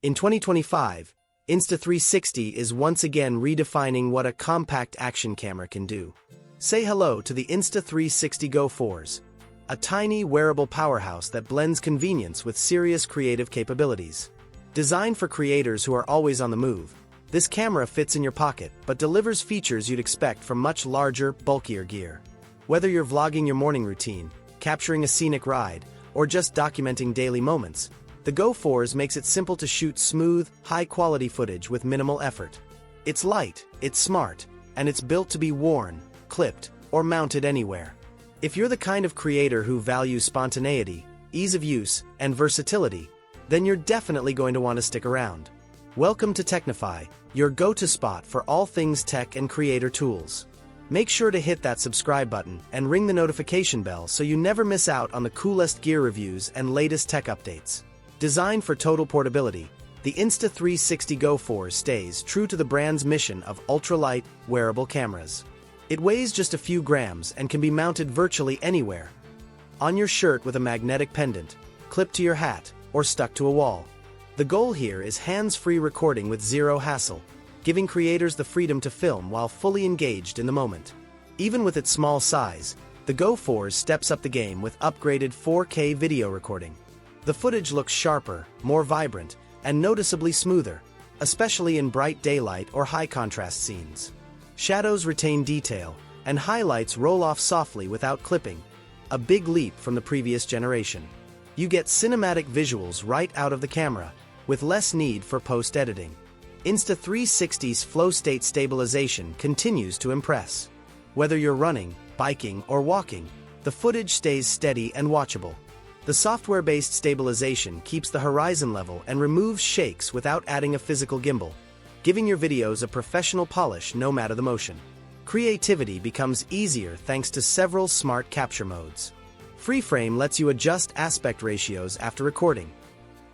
In 2025, Insta360 is once again redefining what a compact action camera can do. Say hello to the Insta360 GO 4s, a tiny wearable powerhouse that blends convenience with serious creative capabilities. Designed for creators who are always on the move, this camera fits in your pocket but delivers features you'd expect from much larger, bulkier gear. Whether you're vlogging your morning routine, capturing a scenic ride, or just documenting daily moments, the GO 4s makes it simple to shoot smooth, high-quality footage with minimal effort. It's light, it's smart, and it's built to be worn, clipped, or mounted anywhere. If you're the kind of creator who values spontaneity, ease of use, and versatility, then you're definitely going to want to stick around. Welcome to Technify, your go-to spot for all things tech and creator tools. Make sure to hit that subscribe button and ring the notification bell so you never miss out on the coolest gear reviews and latest tech updates. Designed for total portability, the Insta360 GO 4 stays true to the brand's mission of ultralight, wearable cameras. It weighs just a few grams and can be mounted virtually anywhere. On your shirt with a magnetic pendant, clipped to your hat, or stuck to a wall. The goal here is hands-free recording with zero hassle, giving creators the freedom to film while fully engaged in the moment. Even with its small size, the GO 4 steps up the game with upgraded 4K video recording. The footage looks sharper, more vibrant, and noticeably smoother, especially in bright daylight or high-contrast scenes. Shadows retain detail, and highlights roll off softly without clipping, a big leap from the previous generation. You get cinematic visuals right out of the camera, with less need for post-editing. Insta360's flow state stabilization continues to impress. Whether you're running, biking, or walking, the footage stays steady and watchable. The software-based stabilization keeps the horizon level and removes shakes without adding a physical gimbal, giving your videos a professional polish no matter the motion. Creativity becomes easier thanks to several smart capture modes. Free frame lets you adjust aspect ratios after recording,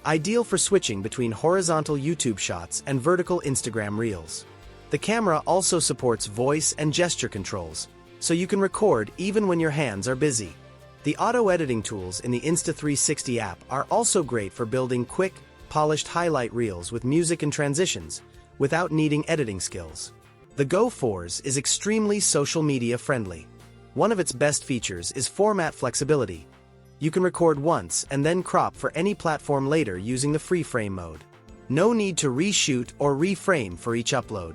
ideal for switching between horizontal YouTube shots and vertical Instagram reels. The camera also supports voice and gesture controls, so you can record even when your hands are busy. The auto-editing tools in the Insta360 app are also great for building quick, polished highlight reels with music and transitions, without needing editing skills. The GO 4s is extremely social media friendly. One of its best features is format flexibility. You can record once and then crop for any platform later using the free frame mode. No need to reshoot or reframe for each upload.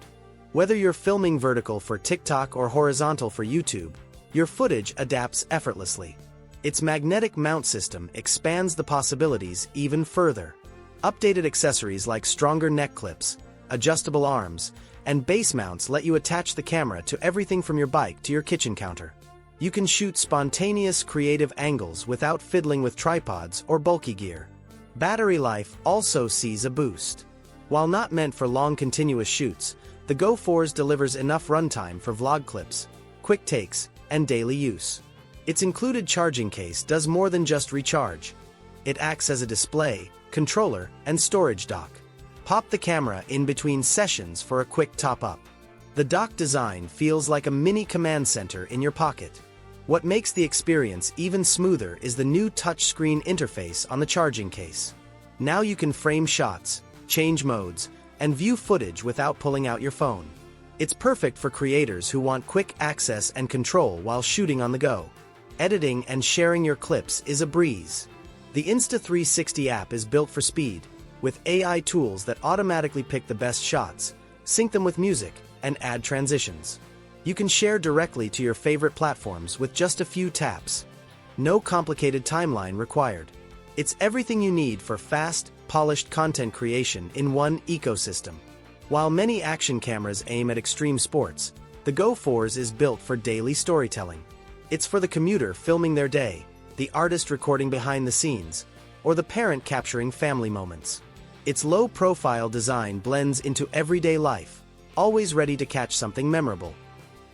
Whether you're filming vertical for TikTok or horizontal for YouTube, your footage adapts effortlessly. Its magnetic mount system expands the possibilities even further. Updated accessories like stronger neck clips, adjustable arms, and base mounts let you attach the camera to everything from your bike to your kitchen counter. You can shoot spontaneous, creative angles without fiddling with tripods or bulky gear. Battery life also sees a boost. While not meant for long continuous shoots, the GO 4s delivers enough runtime for vlog clips, quick takes, and daily use. Its included charging case does more than just recharge. It acts as a display, controller, and storage dock. Pop the camera in between sessions for a quick top-up. The dock design feels like a mini command center in your pocket. What makes the experience even smoother is the new touchscreen interface on the charging case. Now you can frame shots, change modes, and view footage without pulling out your phone. It's perfect for creators who want quick access and control while shooting on the go. Editing and sharing your clips is a breeze. The Insta360 app is built for speed, with AI tools that automatically pick the best shots, sync them with music, and add transitions. You can share directly to your favorite platforms with just a few taps. No complicated timeline required. It's everything you need for fast, polished content creation in one ecosystem. While many action cameras aim at extreme sports, the GO 4s is built for daily storytelling. It's for the commuter filming their day, the artist recording behind the scenes, or the parent capturing family moments. Its low-profile design blends into everyday life, always ready to catch something memorable.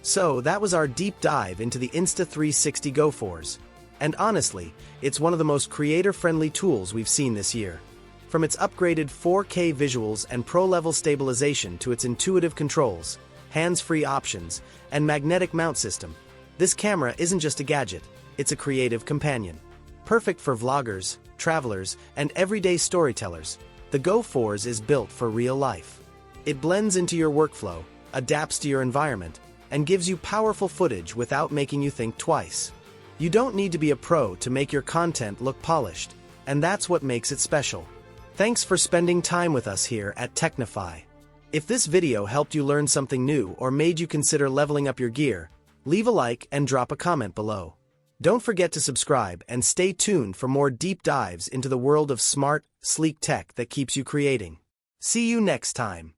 So that was our deep dive into the Insta360 GO 4s. And honestly, it's one of the most creator-friendly tools we've seen this year. From its upgraded 4K visuals and pro-level stabilization to its intuitive controls, hands-free options, and magnetic mount system, this camera isn't just a gadget, it's a creative companion. Perfect for vloggers, travelers, and everyday storytellers, The Go 4s is built for real life. It blends into your workflow, adapts to your environment, and gives you powerful footage without making you think twice. You don't need to be a pro to make your content look polished, and that's what makes it special. Thanks for spending time with us here at Technify. If this video helped you learn something new or made you consider leveling up your gear, leave a like and drop a comment below. Don't forget to subscribe and stay tuned for more deep dives into the world of smart, sleek tech that keeps you creating. See you next time.